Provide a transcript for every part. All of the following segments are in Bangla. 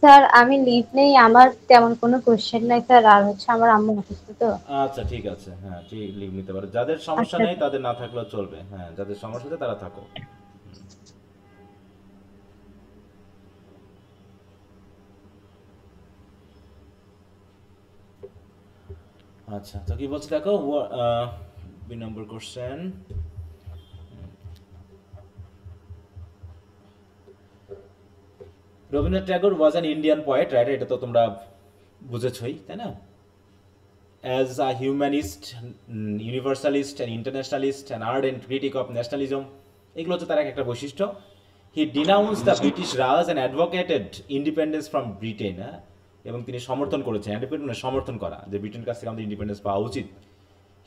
স্যার আমি লিভ নেই, আমার তেমন কোনো কোশ্চেন নাই স্যার, আর হচ্ছে আমার আম্মু অসুস্থ তো। আচ্ছা ঠিক আছে, হ্যাঁ ঠিক লিভ নিতে পারো, যাদের সমস্যা আচ্ছা নেই তাদের না থাকলেও চলবে, হ্যাঁ যাদের সমস্যা আছে তারা থাকো। আচ্ছা তো কি বলছি দেখো, 2 নম্বর question. Rabindranath Tagore was an Indian poet, right? এটা তো তোমরা বুঝেছই তাই না? As a humanist, universalist, and internationalist, an ardent critic of nationalism, এগুলো হচ্ছে তার একটা বৈশিষ্ট্য। He denounce the British Raj and advocated independence from Britain, এবং তিনি সমর্থন করেছেন, ইন্ডিপেন্ডেন্স সমর্থন করা, যে ব্রিটেনের কাছ থেকে আমাদের ইন্ডিপেন্ডেন্স পাওয়া উচিত।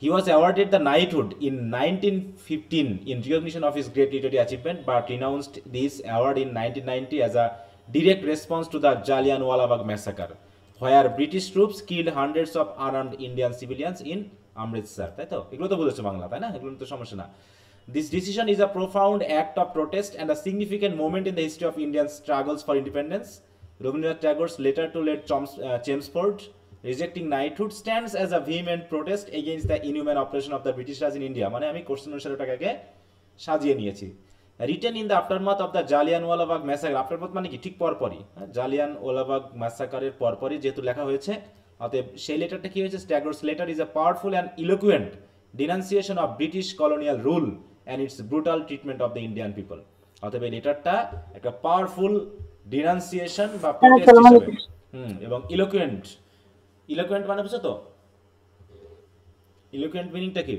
He was awarded the knighthood in 1915 in recognition of his great literary achievement, but renounced this award in 1990 as a direct response to the Jallianwala Bagh massacre, where British troops killed hundreds of unarmed Indian civilians in Amritsar. তাই তো? এগুলো তো বুঝেছো বাংলা, তাই না? এগুলো তো সমস্যা না। This decision is a profound act of protest and a significant moment in the history of Indian struggles for independence. Rabindranath Tagore's letter to late Chelmsford rejecting knighthood stands as a vehement protest against the inhuman oppression of the British Raj in India. মানে আমি কোশ্চেন অনুসারে ওটাকে সাজিয়ে নিয়েছি। Written in the aftermath of the Jallianwala Bagh massacre, aftermath মানে কি ঠিক পরপরই, জালিয়ানওয়ালাবাগ ম্যাসাকারের পরপরই যেহেতু লেখা হয়েছে, অতএব সেই লেটারটা কি হয়েছে? Tagore's letter is a powerful and eloquent denunciation of British colonial rule and its brutal treatment of the Indian people. অতএব এই লেটারটা একটা পাওয়ারফুল ডিনাউন্সিয়েশন বা প্রোটেস্ট আসসালামু হিসেবে, আলাইকুম। এবং ইলোকুয়েন্ট। ইলোকুয়েন্ট মানে বুঝছো তো? ইলোকুয়েন্ট মিনিংটা কি?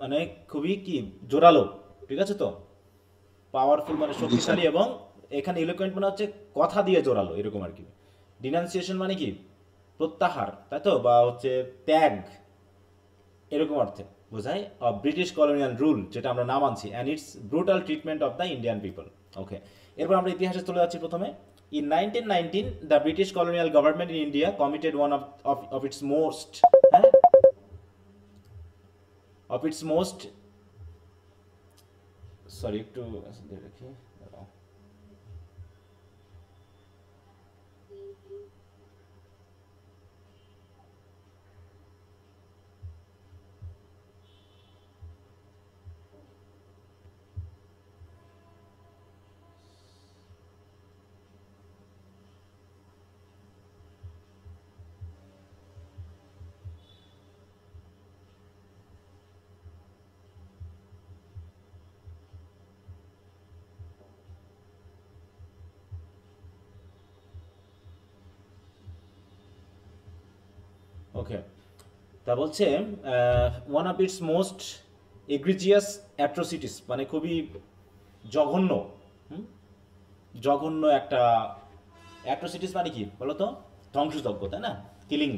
মানে খুবই কি জোরালো, ঠিক আছে তো? পাওয়ারফুল মানে জি স্যার। শক্তিশালী, এবং এখানে ইলোকুয়েন্ট মানে হচ্ছে কথা দিয়ে জোরালো এরকম আর কি। ডিনাউন্সিয়েশন মানে কি প্রত্যাহার, তাই তো, বা হচ্ছে ত্যাগ, এরকম অর্থে বোঝায় অফ ব্রিটিশ কলোনিয়াল রুল, যেটা আমরা না মানছি, and its brutal treatment of the Indian people. Okay, এরপর আমরা ইতিহাসে চলে যাচ্ছি। প্রথমে in 1919 the British colonial government in India committed one of its most, হ্যাঁ, অফ ইটস মোস্ট, সরি একটু দেখি, ওকে, তা বলছে one of its most egregious atrocities, মানে খুবই জঘন্য, হুম, জঘন্য একটা অ্যাট্রোসিটিস মানে কি বলো তো? ধ্বংসযজ্ঞ, তাই না? কিলিং,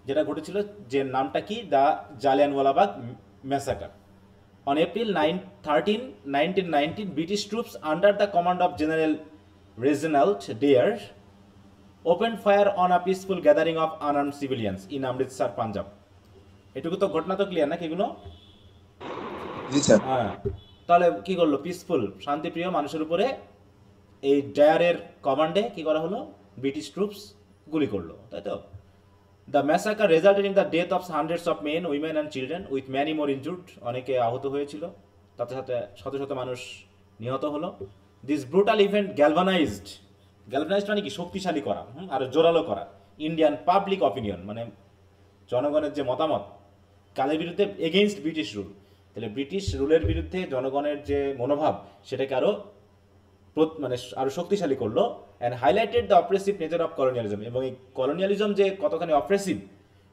যেটা ঘটেছিল, যে নামটা কি, the Jallianwala Bagh massacre. On April 13 1919 British troops under the command of general Reginald Dyer open fire on a peaceful gathering of unarmed civilians in Amritsar, Punjab. এটুকু তো ঘটনা তো ক্লিয়ার নাকি এগুলো? জি স্যার। হ্যাঁ, তাহলে কি করলো? পিসফুল শান্তিপ্রিয় মানুষের উপরে এই ডায়ারের কমান্ডে কি করা হলো? ব্রিটিশ ট্রুপস গুলি করলো, তাই তো? The massacre resulted in the death of hundreds of men, women and children with many more injured, অনেকে আহত হয়েছিল, তাতে সাথে শত শত মানুষ নিহত হলো। This brutal event galvanized, galvanized মানে কি শক্তিশালী করা, আর জোরালো করা ইন্ডিয়ান পাবলিক অপিনিয়ন, মানে জনগণের যে মতামত কাদের বিরুদ্ধে? Against British rule. তাহলে ব্রিটিশ রুলের বিরুদ্ধে জনগণের যে মনোভাব সেটাকে আরো মানে আরো শক্তিশালী করলো। And highlighted the oppressive nature of colonialism, এবং এই কলোনিয়ালিজম যে কতখানি অপ্রেসিভ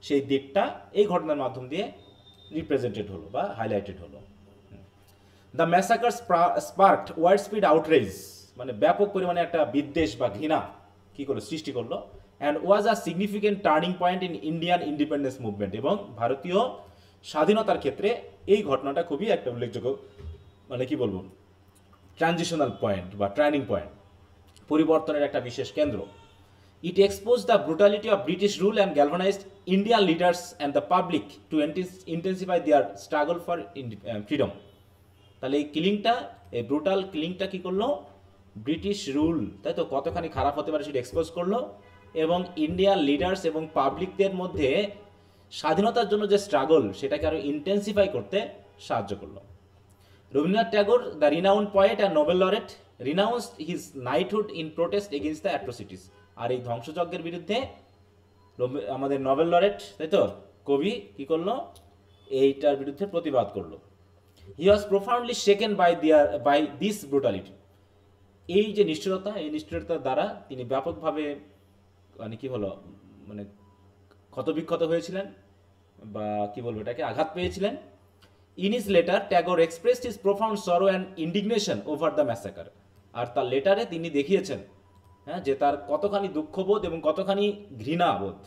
সেই দিকটা এই ঘটনার মাধ্যম দিয়ে রিপ্রেজেন্টেড হলো বা হাইলাইটেড হলো। The massacre sparked wide speed outrage, মানে ব্যাপক পরিমাণে একটা বিদ্বেষ বা ঘৃণা কি করলো? সৃষ্টি করলো। And was a significant turning point in Indian independence movement, এবং ভারতীয় স্বাধীনতার ক্ষেত্রে এই ঘটনাটা খুবই একটা উল্লেখযোগ্য, মানে কি বলবো, ট্রানজিশনাল পয়েন্ট বা টার্নিং পয়েন্ট, পরিবর্তনের একটা বিশেষ কেন্দ্র। It expose the brutality of British rule and galvanized Indian leaders and the public to intensify their struggle for freedom. তাহলে এই কিলিংটা, এই ব্রুটাল কিলিংটা কি করলো? ব্রিটিশ রুল, তাই তো, কতখানি খারাপ হতে পারে সেটা এক্সপোজ করলো, এবং ইন্ডিয়ান লিডার্স এবং পাবলিকদের মধ্যে স্বাধীনতার জন্য যে স্ট্রাগল সেটাকে আরো ইন্টেন্সিফাই করতে সাহায্য করলো। Rabindranath Tagore, the renowned poet and Nobel laureate, renounced his knighthood in protest against the atrocities. আর এই ধ্বংসযজ্ঞের বিরুদ্ধে আমাদের নোবেল লরেট, তাই তো, কবি কি করলো, এইটার বিরুদ্ধে প্রতিবাদ করলো। হি ওয়াজ প্রোফাউন্ডলি শেকেন বাই দিস ব্রুটালিটি। এই যে নিষ্ঠুরতা, এই নিষ্ঠুরতার দ্বারা তিনি ব্যাপকভাবে মানে কি হলো, মানে ক্ষতবিক্ষত হয়েছিলেন, বা কি বলবো এটাকে, আঘাত পেয়েছিলেন। In his letter Tagore expressed his profound sorrow and indignation over the massacre. আর তার লেটারে তিনি দেখিয়েছেন, হ্যাঁ, যে তার কতখানি দুঃখবোধ এবং কতখানি ঘৃণাবোধ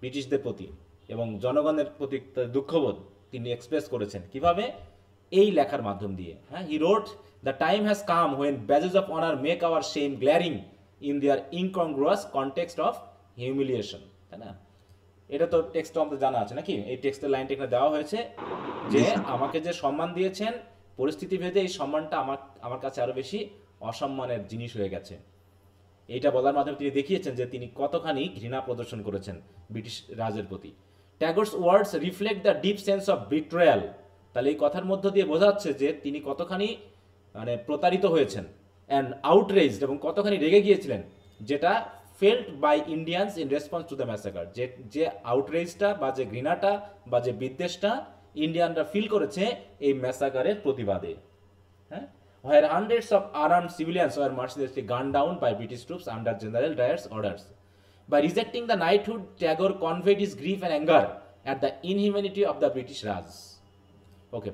ব্রিটিশদের প্রতি এবং জনগণের প্রতি দুঃখবোধ তিনি এক্সপ্রেস করেছেন। কিভাবে? এই লেখার মাধ্যম দিয়ে। হ্যাঁ, he wrote, the time has come when badges of honour make our shame glaring in their incongruous context of humiliation. তাই না? এটা তো টেক্সট আমাদের জানা আছে নাকি? এই টেক্সটের লাইনটা এখানে দেওয়া হয়েছে যে আমাকে যে সম্মান দিয়েছেন, পরিস্থিতি ভেদে এই সম্মানটা আমার কাছে আরো বেশি অসম্মানের জিনিস হয়ে গেছে। এইটা বলার মাধ্যমে তিনি দেখিয়েছেন যে তিনি কতখানি ঘৃণা প্রদর্শন করেছেন ব্রিটিশ রাজের প্রতি। Tagore's words reflect the deep sense of betrayal. তাহলে এই কথার মধ্য দিয়ে বোঝা যাচ্ছে যে তিনি কতখানি মানে প্রতারিত হয়েছেন, অ্যান্ড আউটরেজড, এবং কতখানি রেগে গিয়েছিলেন, যেটা felt by Indians in response to the massacre. যে আউটরেজটা বা যে ঘৃণাটা বা যে বিদ্বেষটা ইন্ডিয়ানরা ফিল করেছে এই ম্যাসাকারের প্রতিবাদে। হ্যাঁ, where hundreds of armed civilians were mercilessly gunned down by British troops under General Dyer's orders. By rejecting the knighthood, Tagore conveyed his grief and anger at the inhumanity of the British Raj. Okay.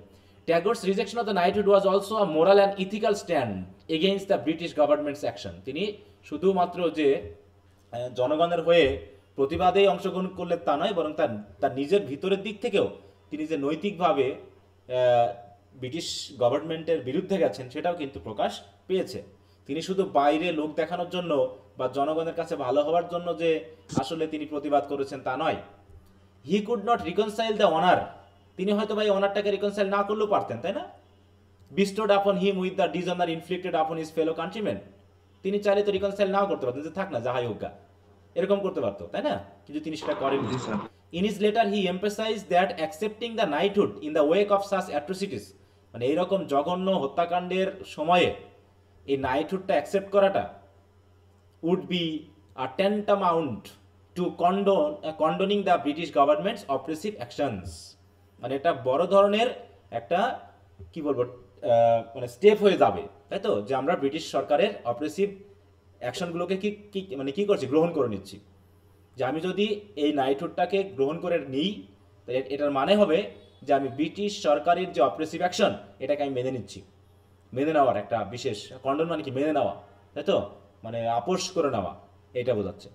Tagore's rejection of the knighthood was also a moral and ethical stand against the British government's action. তিনি শুধুমাত্র যে জনগণের হয়ে প্রতিবাদে অংশগ্রহণ করলেন তা নয়, বরং তার নিজের ভিতরের দিক থেকেও তিনি যে নৈতিকভাবে ব্রিটিশ গভর্নমেন্টের বিরুদ্ধে গেছেন সেটাও কিন্তু প্রকাশ পেয়েছে। তিনি শুধু বাইরে লোক দেখানোর জন্য বা জনগণের কাছে ভালো হওয়ার জন্য যে আসলে তিনি প্রতিবাদ করেছেন তা নয়। He could not reconcile the honour. তিনি হয়তো ভাই অনারটাকে রিকনসাইল না করলেও পারতেন, তাই না? Bestowed upon him with the dishonour inflicted upon his fellow countrymen. তিনি চাইলে তো রিকনসাইল নাও করতে পারতেন, যে থাক না, যাহাই হোক, এরকম করতে পারতো, তাই না? কিন্তু তিনি সেটা করেননি। In his letter he emphasised that accepting the knighthood in the wake of such atrocities, মানে এইরকম জঘন্য হত্যাকাণ্ডের সময়ে এই নাইটহুডটা অ্যাকসেপ্ট করাটা would be a tantamount to condoning the British government's oppressive actions. মানে এটা বড় ধরনের একটা কি বলবো মানে স্টেপ হয়ে যাবে, তাই তো, যে আমরা ব্রিটিশ সরকারের অপ্রেসিভ অ্যাকশনগুলোকে মানে কি করছি, গ্রহণ করে নিচ্ছি। যে আমি যদি এই নাইটহুডটাকে গ্রহণ করে নিই, এটার মানে হবে যে আমি ব্রিটিশ সরকারের যে অপ্রেসিভ অ্যাকশন এটাকে আমি মেনে নিচ্ছি। মেনে নেওয়ার একটা বিশেষ কন্ডন মানে কি, মেনে নেওয়া, তাই তো, মানে আপোষ করে নেওয়া, এটা বোঝাচ্ছে।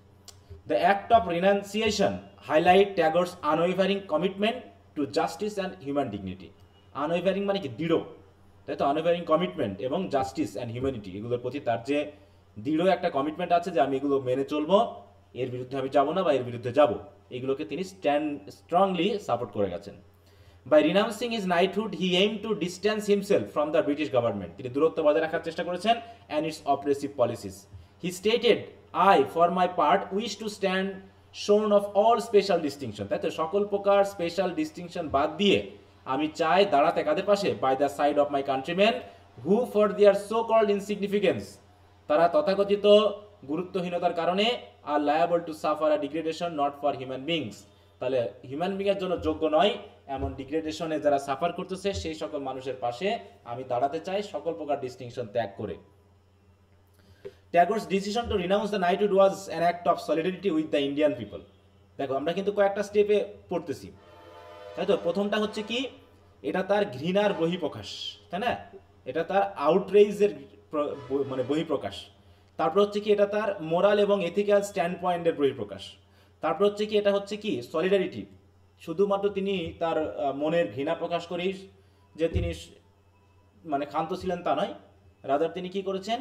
The act of renunciation highlight Tagore's unwavering commitment to justice and human dignity. Unwavering মানে কি, দৃঢ়, তাই তো, আনওয়েভারিং কমিটমেন্ট এবং জাস্টিস অ্যান্ড হিউম্যানিটি, এগুলোর প্রতি তার যে দৃঢ় একটা কমিটমেন্ট আছে যে আমি এগুলো মেনে চলবো, এর বিরুদ্ধে আমি যাবো না বা এর বিরুদ্ধে যাব, এগুলোকে তিনি স্ট্রংলি সাপোর্ট করে গেছেন। By renouncing his knighthood, he aimed to distance himself from the British government. তিনি দূরত্ব বজায় রাখার চেষ্টা করেছেন and its oppressive policies. He stated, I, for my part, wish to stand shorn of all special distinction. তাই তো, সকল প্রকার স্পেশাল ডিস্টিংশন বাদ দিয়ে আমি চাই দাঁড়াতে কাদের পাশে, by the side of my countrymen who for their so called insignificance, তারা তথাকথিত গুরুত্বহীনতার কারণে are liable to suffer a degradation not for human beings. তাহলে হিউম্যান বিং এর জন্য যোগ্য নয় এমন ডিগ্রেডেশনে যারা সাফার করতেছে সেই সকল মানুষের পাশে আমি দাঁড়াতে চাই, সকল প্রকার ডিস্টিংশন ত্যাগ করে। Tagore's decision to renounce the knighthood was an act of solidarity with the Indian people. দেখো আমরা কিন্তু কয়েকটা স্টেপে পড়তেছি, তাই তো। প্রথমটা হচ্ছে কি, এটা তার ঘৃণার বহিঃপ্রকাশ, তাই না, এটা তার আউটরেজের মানে বহিঃপ্রকাশ। তারপর হচ্ছে কি, এটা তার মোরাল এবং এথিক্যাল স্ট্যান্ড পয়েন্টের বহিঃপ্রকাশ। তারপর হচ্ছে কি, এটা হচ্ছে কি, সলিডারিটি। শুধুমাত্র তিনি তার মনের ঘৃণা প্রকাশ করেই যে তিনি মানে ক্ষান্ত ছিলেন তা নয়, রাদার তিনি কি করেছেন,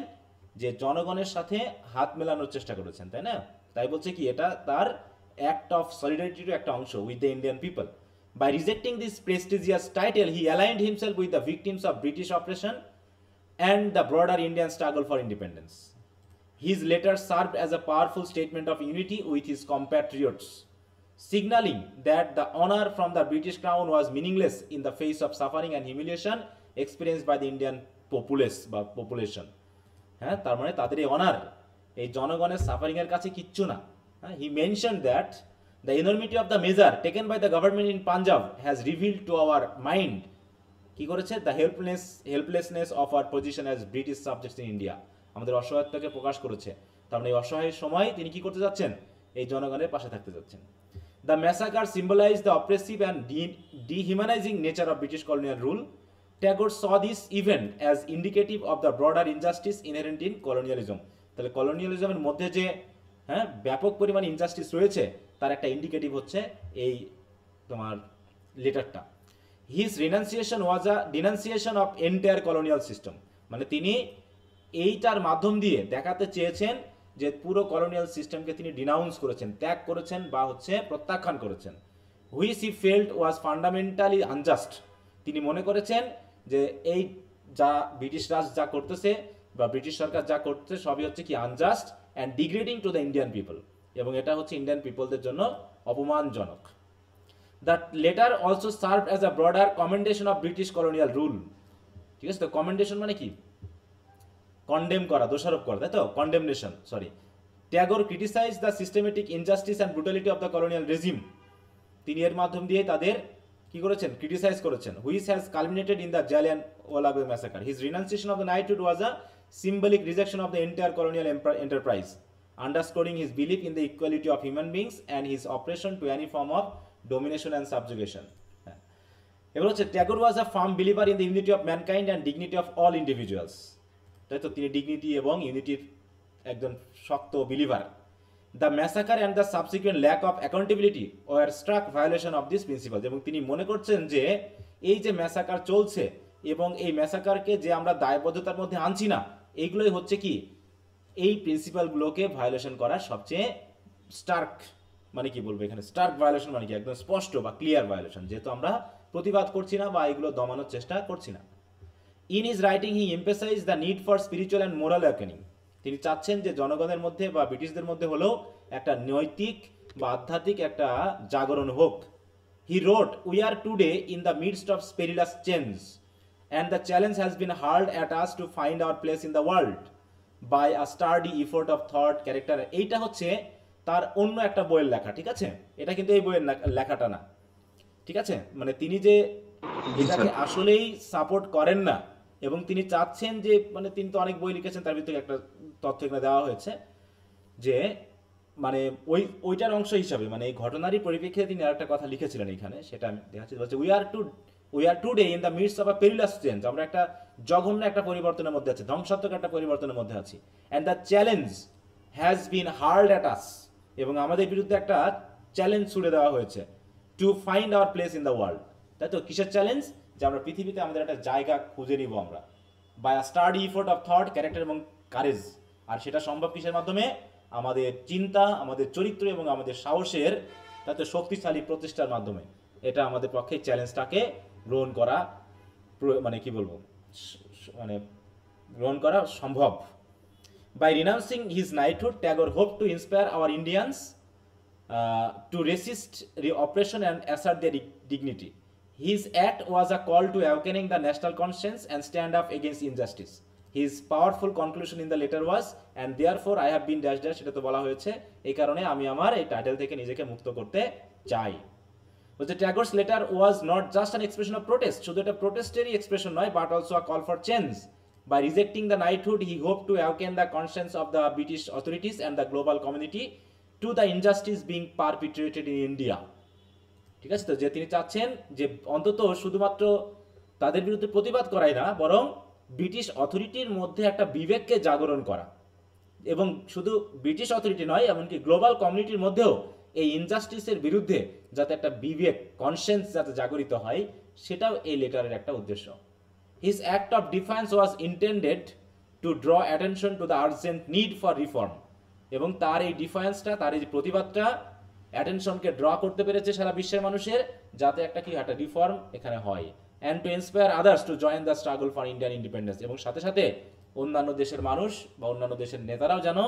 যে জনগণের সাথে হাত মেলানোর চেষ্টা করেছেন, তাই না। তাই বলছে কি, এটা তার অ্যাক্ট অফ সলিডারিটির একটা অংশ with the Indian people. By rejecting this prestigious title he aligned himself with the victims of British operation and the broader Indian struggle for independence. His letter served as a powerful statement of unity with his compatriots, signaling that the honor from the British crown was meaningless in the face of suffering and humiliation experienced by the Indian populace বা population. হ্যাঁ, তার মানে তাদের এই অনার এই জনগণের সাফারিং এর কাছে কিচ্ছু না। He mentioned that the enormity of the measure taken by the government in Punjab has revealed to our mind কি করেছে the helplessness of our position as British subjects in India, আমাদের অসহায়তাকে প্রকাশ করেছে। তার মানে এই অসহায় সময় তিনি কি করতে যাচ্ছেন, এই জনগণের পাশে থাকতে যাচ্ছেন। The massacre symbolized the oppressive and dehumanizing nature of British colonial rule. Tagore saw this event as indicative of the broader injustice inherent in colonialism. তাহলে কলোনিয়ালিজমের মধ্যে যে ব্যাপক পরিমাণ ইনজাস্টিস রয়েছে তার একটা ইন্ডিকেটিভ হচ্ছে এই তোমার লেটারটা। His renunciation was a denunciation of entire colonial system, মানে তিনি এইটার মাধ্যম দিয়ে দেখাতে চেয়েছেন যে পুরো কলোনিয়াল সিস্টেমকে তিনি ডিনাউন্স করেছেন, ত্যাগ করেছেন বা হচ্ছে প্রত্যাখ্যান করেছেন। Which he felt was fundamentally unjust, তিনি মনে করেছেন যে এই যা ব্রিটিশ রাজ যা করতেছে বা ব্রিটিশ সরকার যা করছে সবই হচ্ছে কি unjust and degrading to the Indian people, এবং এটা হচ্ছে ইন্ডিয়ান পিপলদের জন্য অপমানজনক। That letter also serve as a broader commendation of British colonial rule. ঠিক আছে, তো কমেন্ডেশন মানে কি, কন্ডেম করা, দোষারোপ করা, তাই তো, condemnation, sorry. Tagore criticise the systematic injustice and brutality of the colonial regime, তিনি এর মাধ্যম দিয়ে তাদের কি করেছেন, ক্রিটিসাইজ করেছেন। Which has culminated in the Jallianwala Bagh massacre. His renunciation of the knighthood was a symbolic rejection of the entire colonial enterprise, underscoring his belief in the equality of human beings and his opposition to any form of domination and subjugation. এবার হচ্ছে Tagore was a firm believer in the unity of mankind and dignity of all individuals, তাই তো, তিনি ডিগনিটি এবং ইউনিটির একজন শক্ত believer. The massacre and the subsequent lack of accountability were struck violation of this principle, এবং তিনি মনে করছেন যে এই যে ম্যাসাকার চলছে এবং এই ম্যাসাকারকে যে আমরা দায়বদ্ধতার মধ্যে আনছি না, এইগুলোই হচ্ছে কি এই প্রিন্সিপালগুলোকে ভায়োলেশন করার সবচেয়ে স্টার্ক, মানে কি বলবো এখানে, স্টার্ক ভায়োলেশন মানে কি একদম স্পষ্ট বা ক্লিয়ার ভায়োলেশন, যেহেতু আমরা প্রতিবাদ করছি না বা এগুলো দমানোর চেষ্টা করছি না। In his writing he emphasize the need for spiritual and moral awakening, তিনি চাচ্ছেন যে জনগণের মধ্যে বা ব্রিটিশদের মধ্যে হলেও একটা নৈতিক বা আধ্যাত্মিক একটা জাগরণ হোক। He wrote, we are today in the midst of perilous change and the challenge has been hurled at us to find our place in the world by a sturdy effort of thought, character. এইটা হচ্ছে তার অন্য একটা বইয়ের লেখা, ঠিক আছে, এটা কিন্তু এই বইয়ের লেখাটা না, ঠিক আছে, মানে তিনি যে এটাকে আসলেই সাপোর্ট করেন না এবং তিনি চাচ্ছেন যে, মানে তিনি তো অনেক বই লিখেছেন, তার ভিতরে একটা তথ্য এখানে দেওয়া হয়েছে যে মানে ওইটার অংশ হিসাবে, মানে এই ঘটনারই পরিপ্রেক্ষিতে তিনি আরেকটা কথা লিখেছিলেন এখানে, সেটা আমি দেখাচ্ছি। বলছে we are today in the midst of a perilous change, আমরা একটা জঘন্য একটা পরিবর্তনের মধ্যে আছি, ধ্বংসাত্মক একটা পরিবর্তনের মধ্যে আছি। and the challenge has been hurled at us, এবং আমাদের বিরুদ্ধে একটা চ্যালেঞ্জ ছুড়ে দেওয়া হয়েছে, to find our place in the world, তাই তো, কিসের চ্যালেঞ্জ, যে আমরা পৃথিবীতে আমাদের একটা জায়গা খুঁজে নিব আমরা, by a sturdy effort of thought, character এবং কারেজ, আর সেটা সম্ভব কিসের মাধ্যমে, আমাদের চিন্তা, আমাদের চরিত্র এবং আমাদের সাহসের তাতে শক্তিশালী প্রচেষ্টার মাধ্যমে। এটা আমাদের পক্ষে চ্যালেঞ্জটাকে গ্রহণ করা, মানে কি বলবো, মানে গ্রহণ করা সম্ভব। By renouncing his knighthood, Tagore hope to inspire our Indians to resist oppression and assert their dignity. His act was a call to awakening the national conscience and stand up against injustice. His powerful conclusion in the letter was and therefore I have been dash dash, সেটা তো বলা হয়েছে, এই কারণে আমি আমার এই টাইটেল থেকে নিজেকে মুক্ত করতে চাই। বলছে Tagore's letter was not just an expression of protest, শুধু এটা প্রোটেস্টেরই এক্সপ্রেশন নয়, but also a call for change. By rejecting the knighthood he hope to awaken the conscience of the British authorities and the global community to the injustice being perpetrated in India. ঠিক আছে, তো যে তিনি চাচ্ছেন যে অন্তত শুধুমাত্র তাদের বিরুদ্ধে প্রতিবাদ করাই না, বরং ব্রিটিশ অথরিটির মধ্যে একটা বিবেককে জাগরণ করা, এবং শুধু ব্রিটিশ অথরিটি নয়, এমনকি গ্লোবাল কমিউনিটির মধ্যেও এই ইনজাস্টিসের বিরুদ্ধে যাতে একটা বিবেক, কনসিয়েন্স যাতে জাগরিত হয়, সেটাও এই লেটারের একটা উদ্দেশ্য। His act of defence was intended to draw attention to the urgent need for reform, এবং তার এই ডিফেন্সটা, তার এই প্রতিবাদটা অ্যাটেনশনকে ড্র করতে পেরেছে সারা বিশ্বের মানুষের, যাতে একটা কি একটা রিফর্ম এখানে হয়। and to inspire others to join the struggle for Indian independence, এবং সাথে সাথে অন্যান্য দেশের মানুষ বা অন্যান্য দেশের নেতারাও যেন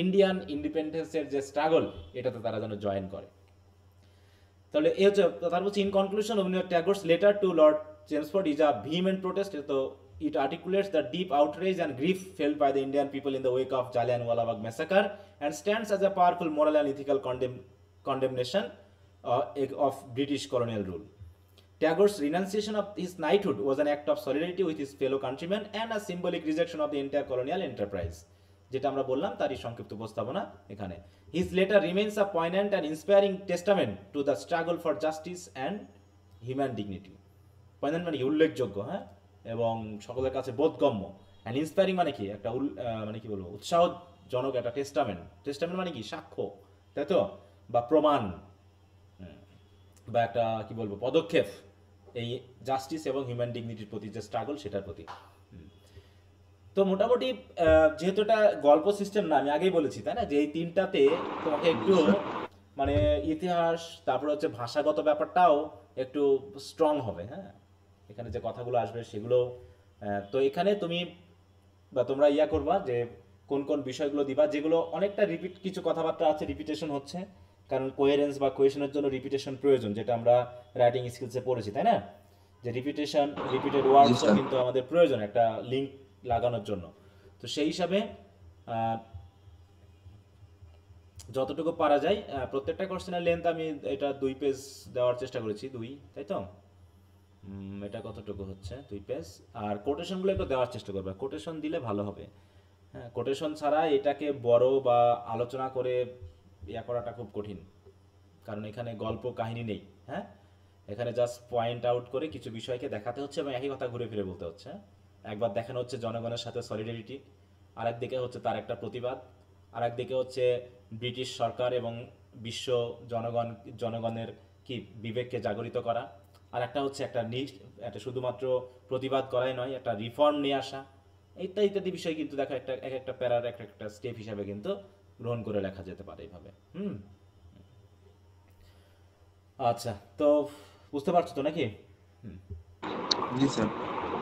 ইন্ডিয়ান ইন্ডিপেন্ডেন্সের যে স্ট্রাগল এটাতে তারা যেন জয়েন করে। তাহলে এই হচ্ছে তার হচ্ছে in conclusion Rabindranath Tagore's letter to Lord Chelmsford is a vehement protest, তো it articulates the deep outrage and grief felt by the Indian people in the wake of Jallianwala Bagh massacre and stands as a powerful moral and ethical condemnation of British colonial rule. Tagore's renunciation of his knighthood was an act of solidarity with his fellow countrymen and a symbolic rejection of the entire colonial enterprise, যেটা আমরা বললাম তারই সংক্ষিপ্ত উপস্থাপনা এখানে। His letter remains a poignant and inspiring testament to the struggle for justice and human dignity. poignant মানে কি উল্লেখযোগ্য, হ্যাঁ, এবং সকলের কাছে বোধগম্য। অ্যান্ড ইন্সপায়ারিং মানে কি একটা মানে কি বলবো উৎসাহজনক একটা টেস্টামেন্ট মানে কি সাক্ষ্য, তাই তো, বা প্রমাণ, বা একটা কি বলবো পদক্ষেপ এই জাস্টিস এবং হিউম্যান ডিগনিটির প্রতি যে স্ট্রাগল সেটার প্রতি। তো মোটামুটি যেহেতু এটা গল্প সিস্টেম না, আমি আগেই বলেছি তাই না, যে এই তিনটাতে তোমাকে একটু মানে ইতিহাস তারপরে হচ্ছে ভাষাগত ব্যাপারটাও একটু স্ট্রং হবে, হ্যাঁ, এখানে যে কথাগুলো আসবে সেগুলো। তো এখানে তুমি বা তোমরা ইয়া করবা যে কোন কোন বিষয়গুলো দিবা যেগুলো অনেকটা কিছু কথাবার্তা আছে রিপিটেশন হচ্ছে, কারণ কোহেরেন্স বা কোহেশনের জন্য রিপিটেশন প্রয়োজন, যেটা আমরা রাইটিং স্কিলসে পড়েছি তাই না, যে রিপিটেড ওয়ার্ডসও কিন্তু আমাদের প্রয়োজন একটা লিঙ্ক লাগানোর জন্য। তো সেই হিসাবে যতটুকু পারা যায় প্রত্যেকটা কোশ্চেনের লেন্থ আমি এটা 2 পেজ দেওয়ার চেষ্টা করেছি, 2, তাই তো, এটা কতটুকু হচ্ছে 2 পেজ। আর কোটেশনগুলো একটু দেওয়ার চেষ্টা করবে, কোটেশন দিলে ভালো হবে, হ্যাঁ, কোটেশন ছাড়া এটাকে বড় বা আলোচনা করে ইয়া করাটা খুব কঠিন, কারণ এখানে গল্প কাহিনী নেই, হ্যাঁ, এখানে জাস্ট পয়েন্ট আউট করে কিছু বিষয়কে দেখাতে হচ্ছে এবং একই কথা ঘুরে ফিরে বলতে হচ্ছে। একবার দেখানো হচ্ছে জনগণের সাথে সলিডারিটি, আর একদিকে হচ্ছে তার একটা প্রতিবাদ, আর একদিকে হচ্ছে ব্রিটিশ সরকার এবং বিশ্ব জনগণের কি বিবেককে জাগরিত করা, আর একটা হচ্ছে একটা শুধুমাত্র প্রতিবাদ করাই নয়, একটা রিফর্ম নিয়ে আসা, ইত্যাদি বিষয় কিন্তু দেখো একটা একটা প্যারার একটা স্টেপ হিসাবে কিন্তু গ্রহণ করে লেখা যেতে পারে এইভাবে। আচ্ছা, তো বুঝতে পারছো তো নাকি? জি স্যার,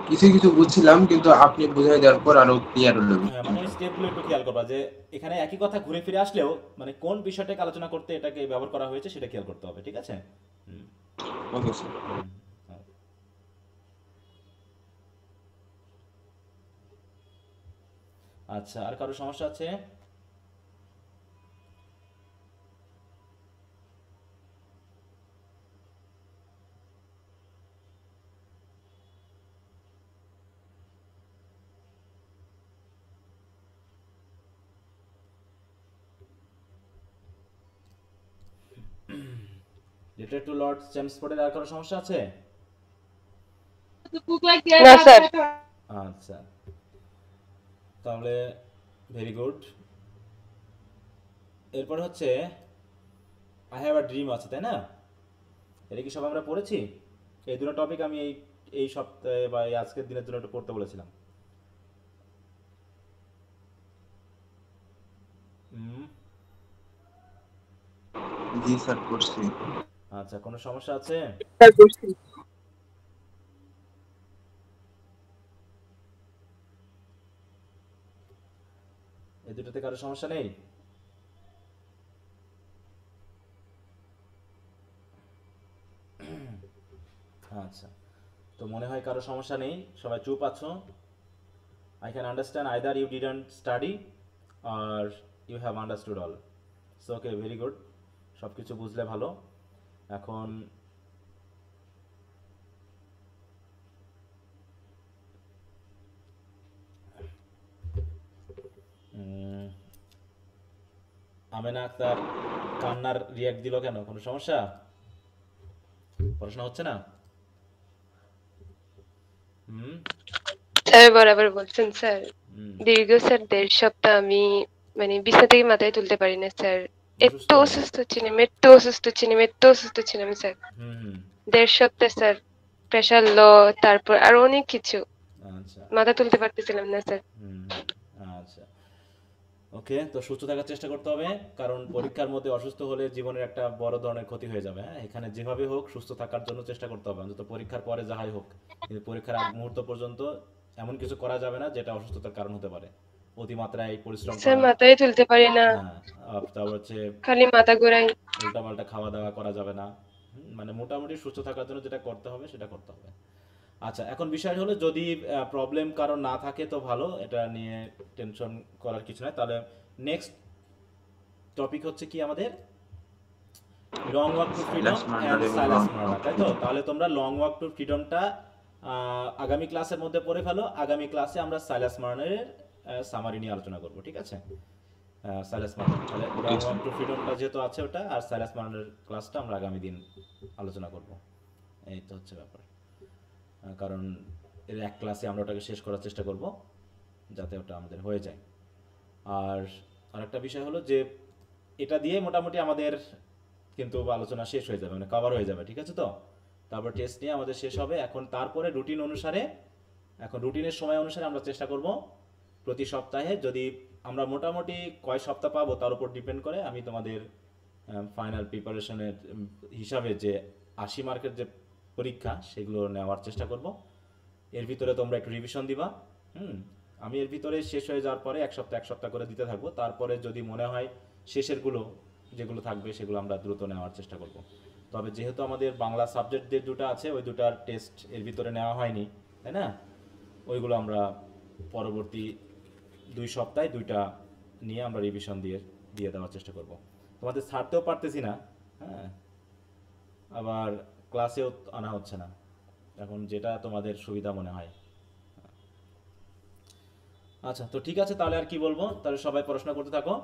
কিছু কিছু বুঝছিলাম কিন্তু আপনি বুঝাই দেওয়ার পর আরো ক্লিয়ার হলো। হ্যাঁ, মানে স্টেপগুলো একটু খেয়াল করবা যে এখানে একই কথা ঘুরে ফিরে আসলেও মানে কোন বিষয়টাকে আলোচনা করতে এটাকে ব্যবহার করা হয়েছে সেটা খেয়াল করতে হবে, ঠিক আছে? Okay sir. আচ্ছা, আর কারো সমস্যা আছে? লেটার টু লর্ড চেমসফোর্ডের আর কারো সমস্যা আছে? না স্যার। আচ্ছা, তাহলে ভেরি গুড। এরপর হচ্ছে আই হ্যাভ আ ড্রিম আছে, তাই না? এটা কি সব আমরা পড়েছি? এই দুটো টপিক আমি এই সপ্তাহে বা এই আজকের দিনের জন্য একটু পড়তে বলেছিলাম। জি স্যার, করছি। আচ্ছা, কোনো সমস্যা আছে? স্যার করছি। এই দুটোতে কারো সমস্যা নেই? আচ্ছা, তো মনে হয় কারো সমস্যা নেই, সবাই চুপ আছো। I can understand either you didn't study or you have understood all. So okay, very good. সব কিছু বুঝলে ভালো। এখন আমেনা আক্তার কান্নার রিয়াক্ট দিল কেন? কোনো সমস্যা? পড়াশোনা হচ্ছে না? স্যার বরাবর বলছেন স্যার, দীর্ঘ স্যার 1.5 সপ্তাহ আমি মানে বিছানা থেকে মাথায় তুলতে পারি না স্যার, এত অসুস্থ ছিলাম স্যার। 1.5 সপ্তাহ স্যার, প্রেশার লো, তারপর আর অনেক কিছু, আচ্ছা, মাথা তুলতে পারতেছিলাম না স্যার। আচ্ছা, ওকে, তো সুস্থ থাকার চেষ্টা করতে হবে, কারণ পরীক্ষার মধ্যে অসুস্থ হলে জীবনের একটা বড় ধরনের ক্ষতি হয়ে যাবে। হ্যাঁ, এখানে যেভাবে হোক সুস্থ থাকার জন্য চেষ্টা করতে হবে, অন্তত পরীক্ষার পরে যাহাই হোক। কিন্তু পরীক্ষার আগ মুহূর্ত পর্যন্ত এমন কিছু করা যাবে না যেটা অসুস্থতার কারণ হতে পারে। অতিমাত্রায় পরিশ্রম স্যার করা, মাথায় তুলতে পারি না, হ্যাঁ, তারপর হচ্ছে খালি মাথা ঘোরাই। উল্টাপাল্টা খাওয়া দাওয়া করা যাবে না। মানে মোটামুটি সুস্থ থাকার জন্য যেটা করতে হবে সেটা করতে হবে। আচ্ছা, এখন বিষয় হলো যদি প্রবলেম কারণ না থাকে তো ভালো, এটা নিয়ে টেনশন করার কিছু নাই। তাহলে নেক্সট টপিক হচ্ছে কি আমাদের long walk to freedom Silas Marner and এবং সাইলাস লং মার্নার, তাই তো? তাহলে তোমরা লং ওয়াক টু ফ্রিডমটা আগামী ক্লাসের মধ্যে পড়ে ফেলো। আগামী ক্লাসে আমরা সাইলাস মার্নারের সামারি নিয়ে আলোচনা করব, ঠিক আছে? সাইলাস মার্নার, তাহলে লং ওয়াক টু ফ্রিডমটা যেহেতু আছে ওটা, আর সাইলাস মার্নারের ক্লাসটা আমরা আগামী দিন আলোচনা করব। এই তো হচ্ছে ব্যাপার, কারণ এর এক ক্লাসে আমরা ওটাকে শেষ করার চেষ্টা করব যাতে ওটা আমাদের হয়ে যায়। আর আরেকটা বিষয় হলো যে এটা দিয়ে মোটামুটি আমাদের কিন্তু আলোচনা শেষ হয়ে যাবে, মানে কভার হয়ে যাবে, ঠিক আছে তো? তারপর টেস্ট নিয়ে আমাদের শেষ হবে। এখন তারপরে রুটিন অনুসারে, এখন রুটিনের সময় অনুসারে আমরা চেষ্টা করব প্রতি সপ্তাহে, যদি আমরা মোটামুটি কয় সপ্তাহ পাবো তার উপর ডিপেন্ড করে আমি তোমাদের ফাইনাল প্রিপারেশনের হিসাবে যে 80 মার্কের যে পরীক্ষা সেগুলো নেওয়ার চেষ্টা করব। এর ভিতরে তোমরা একটু রিভিশন দিবা। আমি এর ভিতরে শেষ হয়ে যাওয়ার পরে এক সপ্তাহ করে দিতে থাকবো। তারপরে যদি মনে হয় শেষেরগুলো যেগুলো থাকবে সেগুলো আমরা দ্রুত নেওয়ার চেষ্টা করব। তবে যেহেতু আমাদের বাংলা সাবজেক্ট যে দুটো আছে ওই দুটার টেস্ট এর ভিতরে নেওয়া হয়নি, তাই না? ওইগুলো আমরা পরবর্তী 2 সপ্তাহে 2টা নিয়ে আমরা রিভিশন দিয়ে দেওয়ার চেষ্টা করব। তোমাদের ছাড়তেও পারতেছি না, হ্যাঁ, আবার ক্লাসেও আনা হচ্ছে না, এখন যেটা তোমাদের সুবিধা মনে হয়। আচ্ছা, তো ঠিক আছে, তাহলে আর কি বলবো, তাহলে সবাই পড়াশোনা করতে থাকো।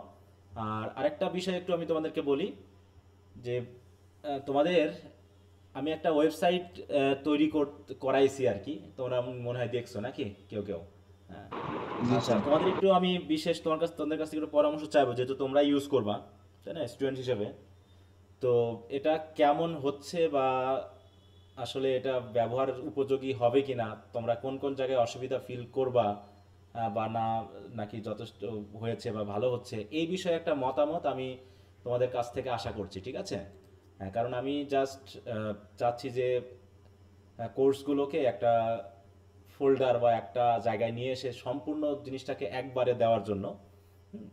আর আরেকটা বিষয় একটু আমি তোমাদেরকে বলি যে তোমাদের আমি একটা ওয়েবসাইট তৈরি করাইছি আর কি, তোমরা মনে হয় দেখছো নাকি কেউ কেউ? হ্যাঁ, জি আচ্ছা, স্যার। তোমাদের একটু আমি বিশেষ তোমাদের কাছ থেকে একটু পরামর্শ চাইবো, যেহেতু তোমরা ইউজ করবা, তাই না, স্টুডেন্ট হিসেবে। তো এটা কেমন হচ্ছে বা আসলে এটা ব্যবহার উপযোগী হবে কিনা, তোমরা কোন কোন জায়গায় অসুবিধা ফিল করবা বা না, নাকি যথেষ্ট হয়েছে বা ভালো হচ্ছে, এই বিষয়ে একটা মতামত আমি তোমাদের কাছ থেকে আশা করছি, ঠিক আছে? হ্যাঁ, কারণ আমি জাস্ট চাচ্ছি যে কোর্সগুলোকে একটা ফোল্ডার বা একটা জায়গায় নিয়ে এসে সম্পূর্ণ জিনিসটাকে একবারে দেওয়ার জন্য। হুম,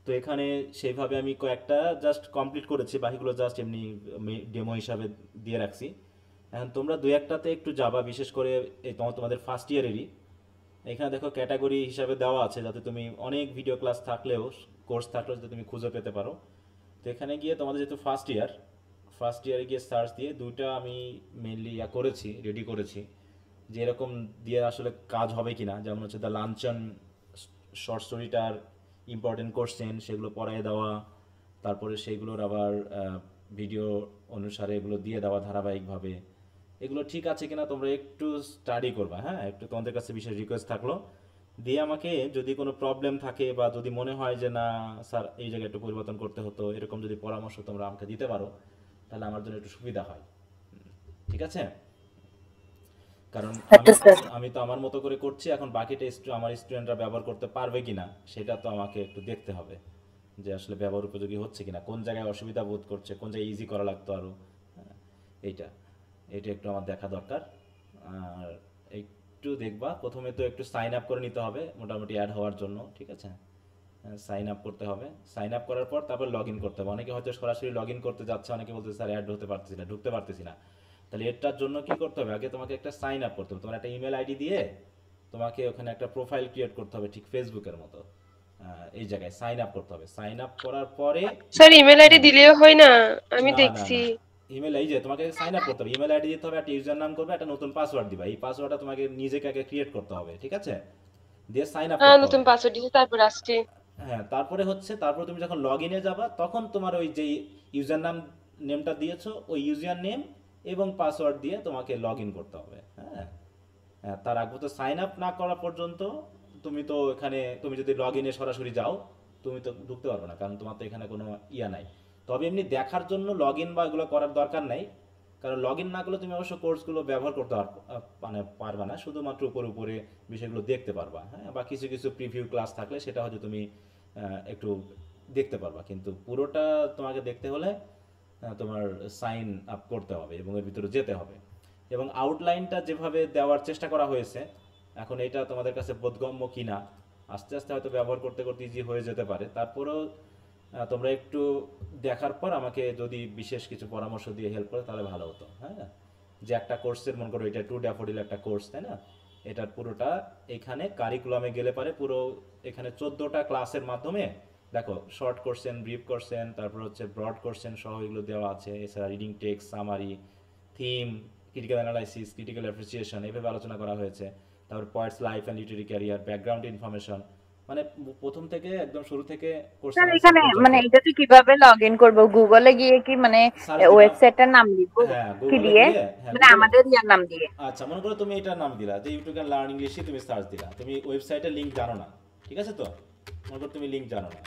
তো এখানে সেইভাবে আমি কয়েকটা জাস্ট কমপ্লিট করেছি, বাকিগুলো জাস্ট এমনি ডেমো হিসাবে দিয়ে রাখছি। এখন তোমরা দু একটাতে একটু যাবা, বিশেষ করে এই তোমাদের ফার্স্ট ইয়ারেরই। এখানে দেখো ক্যাটাগরি হিসাবে দেওয়া আছে, যাতে তুমি অনেক ভিডিও ক্লাস থাকলেও, কোর্স থাকলেও যাতে তুমি খুঁজে পেতে পারো। তো এখানে গিয়ে তোমাদের যেহেতু ফার্স্ট ইয়ারে গিয়ে সার্চ দিয়ে 2টা আমি মেনলি রেডি করেছি, যে এরকম দিয়ে আসলে কাজ হবে কিনা। যেমন হচ্ছে দ্য লাঞ্চন শর্ট স্টোরিটার ইম্পর্টেন্ট কোশ্চেন, সেগুলো পড়ায় দেওয়া, তারপরে সেগুলোর আবার ভিডিও অনুসারে এগুলো দিয়ে দেওয়া ধারাবাহিকভাবে। এগুলো ঠিক আছে কিনা তোমরা একটু স্টাডি করবা, হ্যাঁ, একটু তোমাদের কাছে বিশেষ রিকোয়েস্ট থাকলো। দিয়ে আমাকে যদি কোনো প্রবলেম থাকে বা যদি মনে হয় যে না স্যার এই জায়গায় একটু পরিবর্তন করতে হতো, এরকম যদি পরামর্শ তোমরা আমাকে দিতে পারো তাহলে আমার জন্য একটু সুবিধা হয়, ঠিক আছে? কারণ আমি তো আমার মতো করে করছি, এখন বাকিটা আমার স্টুডেন্টরা ব্যবহার করতে পারবে কিনা সেটা তো আমাকে একটু দেখতে হবে, যে আসলে ব্যবহার উপযোগী হচ্ছে কিনা, কোন জায়গায় অসুবিধা বোধ করছে, কোন জায়গায় ইজি করা লাগতো আরও। এইটা এটা একটু আমার দেখা দরকার। আর একটু দেখবা, প্রথমে তো একটু সাইন আপ করে নিতে হবে মোটামুটি অ্যাড হওয়ার জন্য, ঠিক আছে? সাইন আপ করতে হবে, সাইন আপ করার পর তারপর লগ ইন করতে হবে। অনেকে হয়তো সরাসরি লগ ইন করতে যাচ্ছে, অনেকে বলতে স্যার অ্যাড হতে পারতেছি না, ঢুকতে পারতেছি না। তাহলে এটার জন্য কি করতে হবে, আগে তোমাকে একটা সাইন আপ করতে হবে, তোমার একটা ইমেল আইডি দিয়ে তোমাকে ওখানে একটা প্রোফাইল ক্রিয়েট করতে হবে, ঠিক ফেসবুকের মতো। এই জায়গায় সাইন আপ করতে হবে, সাইন আপ করার পরে স্যার ইমেল আইডি দিলেও হয় না? আমি না না দেখছি। না, ইমেল, এই যে তোমাকে সাইন আপ করতে হবে, ইমেল আইডি দিতে হবে, একটা ইউজার নাম করবে, একটা নতুন পাসওয়ার্ড দিবা, এই পাসওয়ার্ডটা তোমাকে নিজেকে আগে ক্রিয়েট করতে হবে, ঠিক আছে? দিয়ে সাইন আপ হ্যাঁ, করতে নতুন হবে। পাসওয়ার্ড দিয়েছি, তারপর আসছে। হ্যাঁ, তারপর তুমি যখন লগ ইনে যাবা তখন তোমার ওই যে ইউজার নেমটা দিয়েছো ওই ইউজার নেম এবং পাসওয়ার্ড দিয়ে তোমাকে লগ ইন করতে হবে। হ্যাঁ, হ্যাঁ, তার আগে তো সাইন আপ না করা পর্যন্ত তুমি তো এখানে, তুমি যদি লগ ইনে সরাসরি যাও তুমি তো ঢুকতে পারবে না, কারণ তোমার তো এখানে কোনো ইয়া নাই। তবে এমনি দেখার জন্য লগ ইন বা এগুলো করার দরকার নাই, কারণ লগ ইন না করলে তুমি অবশ্য কোর্সগুলো ব্যবহার করতে মানে পারবা না, শুধুমাত্র উপরে উপরে বিষয়গুলো দেখতে পারবা। হ্যাঁ, বা কিছু কিছু প্রিভিউ ক্লাস থাকলে সেটা হয়তো তুমি একটু দেখতে পারবা, কিন্তু পুরোটা তোমাকে দেখতে হলে তোমার সাইন আপ করতে হবে এবং এর ভিতরে যেতে হবে। এবং আউটলাইনটা যেভাবে দেওয়ার চেষ্টা করা হয়েছে, এখন এটা তোমাদের কাছে বোধগম্য কিনা, আস্তে আস্তে হয়তো ব্যবহার করতে করতে ইজি হয়ে যেতে পারে। তারপরেও তোমরা একটু দেখার পর আমাকে যদি বিশেষ কিছু পরামর্শ দিয়ে হেল্প করে তাহলে ভালো হতো। হ্যাঁ, যে একটা কোর্সের মনে করো এটা টু ড্যাফোডিল একটা কোর্স, তাই না? এটার পুরোটা এখানে কারিকুলামে গেলে পারে পুরো এখানে 14টা ক্লাসের মাধ্যমে দেখো শর্ট কোশ্চেন, ব্রিফ কোশ্চেন, তারপর হচ্ছে ব্রড কোশ্চেন সহ এগুলো দেওয়া আছে। এছাড়া reading text, summary, theme, critical analysis, critical appreciation এভাবে আলোচনা করা হয়েছে। তারপর points life and literary career, background information, মানে প্রথম থেকে একদম শুরু থেকে কোশ্চেন স্যার আনসার এখানে পর্যন্ত। মানে এটাতে কিভাবে লগ ইন করবো? গুগলে গিয়ে কি মানে সার্চ দিবা, ওয়েবসাইটটার নাম লিখবো হ্যাঁ কি গুগলে দিয়ে? গিয়ে, হ্যাঁ মানে গুগলে, আমাদের ইয়ার নাম দিয়ে? আচ্ছা মনে করো তুমি এটার নাম দিলা যে ইউটিউব ক্যান লার্ন ইংলিশে, তুমি সার্চ দিলা, তুমি ওয়েবসাইটের লিংক জানো না, ঠিক আছে? তো মনে করো তুমি লিংক জানো না,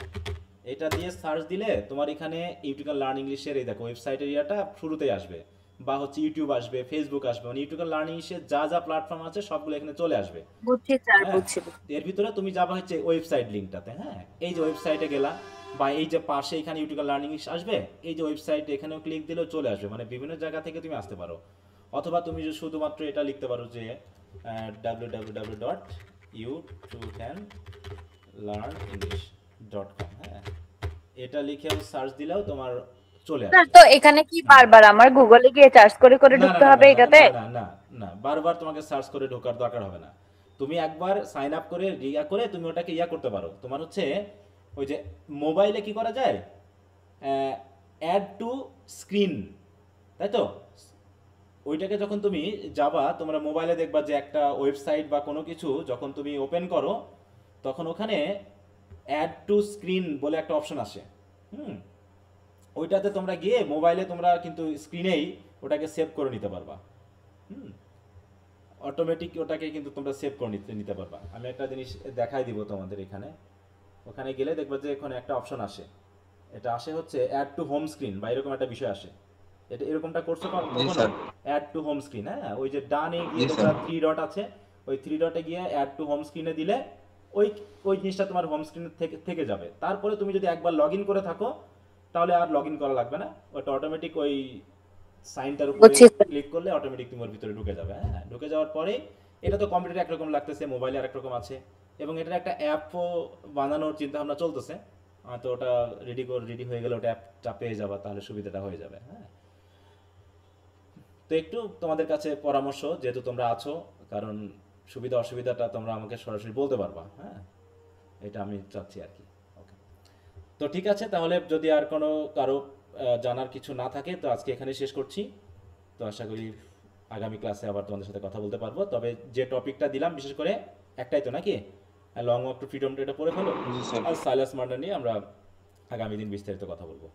এটা দিয়ে সার্চ দিলে তোমার এখানে ইউটিউব ক্যান লার্ন ইংলিশের এই দেখো ওয়েবসাইটের ইয়াটা শুরুতেই আসবে, বা হচ্ছে ইউটিউব আসবে, ফেসবুক আসবে, মানে ইউটিউব ক্যান লার্ন ইংলিশের যা যা প্ল্যাটফর্ম আছে সবগুলো এখানে চলে আসবে। বুঝছি স্যার, হ্যাঁ, বুঝছি। এর ভিতরে তুমি যাবা হচ্ছে ওয়েবসাইট লিংকটাতে। হ্যাঁ, এই যে ওয়েবসাইটে গেলা, বা এই যে পাশে এখানে ইউটিউব লার্নিং আসবে, এই যে ওয়েবসাইট এখানেও ক্লিক দিলেও চলে আসবে, মানে বিভিন্ন জায়গা থেকে তুমি আসতে পারো। অথবা তুমি যে শুধুমাত্র এটা লিখতে পারো যে www.you2canlearnenglish.com, হ্যাঁ, এটা লিখেও সার্চ দিলেও তোমার চলে স্যার আসবে। তো এখানে কি বারবার আমার গুগলে গিয়ে সার্চ করে করে না না ঢুকতে না হবে না এটাতে? না না না না, বারবার তোমাকে সার্চ করে ঢোকার দরকার হবে না। তুমি একবার সাইন আপ করে ইয়া করে তুমি ওটাকে ইয়া করতে পারো। তোমার হচ্ছে ওই যে মোবাইলে কি করা যায়, অ্যাড টু স্ক্রিন, তাই তো? ওইটাকে যখন তুমি যাবা, তোমরা মোবাইলে দেখবা যে একটা ওয়েবসাইট বা কোনো কিছু যখন তুমি ওপেন করো, তখন ওখানে অ্যাড টু স্ক্রিন বলে একটা অপশন আসে। হুম, ওইটাতে তোমরা গিয়ে মোবাইলে তোমরা কিন্তু স্ক্রিনেই ওটাকে সেভ করে নিতে পারবা। হুম, অটোমেটিক ওটাকে কিন্তু তোমরা সেভ করে নিতে পারবা। আমি একটা জিনিস দেখাই দিব তোমাদের এখানে। ওখানে গেলে দেখবা যে এখানে একটা অপশন আসে, এটা আসে হচ্ছে অ্যাড টু হোম স্ক্রিন বা এরকম একটা বিষয় আসে। এটা এরকমটা করছো জি কখনো? Sir. Add to home screen, হ্যাঁ, ওই যে ডানে জি গিয়ে স্যার। তোমরা থ্রি ডট আছে, ওই থ্রি ডটে গিয়ে অ্যাড টু হোম স্ক্রিনে দিলে ওই ওই জিনিসটা তোমার হোম স্ক্রিনে থেকে থেকে যাবে। তারপরে তুমি যদি একবার লগ ইন করে থাকো তাহলে আর লগ ইন করা লাগবে না, ওটা অটোমেটিক ওই সাইনটার উপরে বুঝছি স্যার। ক্লিক করলে অটোমেটিক তোমার ভিতরে ঢুকে যাবে। হ্যাঁ, ঢুকে যাওয়ার পরে এটা তো কম্পিউটারে একরকম লাগতেছে, মোবাইলে আরেক রকম আছে, এবং এটার একটা অ্যাপও বানানোর চিন্তা ভাবনা চলতেছে। তো ওটা রেডি হয়ে গেলে ওটা অ্যাপটা পেয়ে যাবা, তাহলে সুবিধাটা হয়ে যাবে। হ্যাঁ, তো একটু তোমাদের কাছে পরামর্শ, যেহেতু তোমরা আছো, কারণ সুবিধা অসুবিধাটা তোমরা আমাকে সরাসরি বলতে পারবা। হ্যাঁ, এটা আমি চাচ্ছি আর কি। ওকে, তো ঠিক আছে, তাহলে যদি আর কোনো কারো জানার কিছু না থাকে তো আজকে এখানে শেষ করছি। তো আশা করি আগামী ক্লাসে আবার তোমাদের সাথে কথা বলতে পারবো। তবে যে টপিকটা দিলাম বিশেষ করে একটাই তো নাকি, লং ওয়াক টু ফ্রিডমটা এটা পড়ে ফেলো, জি স্যার। আর সাইলাস মার্ডার নিয়ে আমরা আগামী দিন বিস্তারিত কথা বলবো।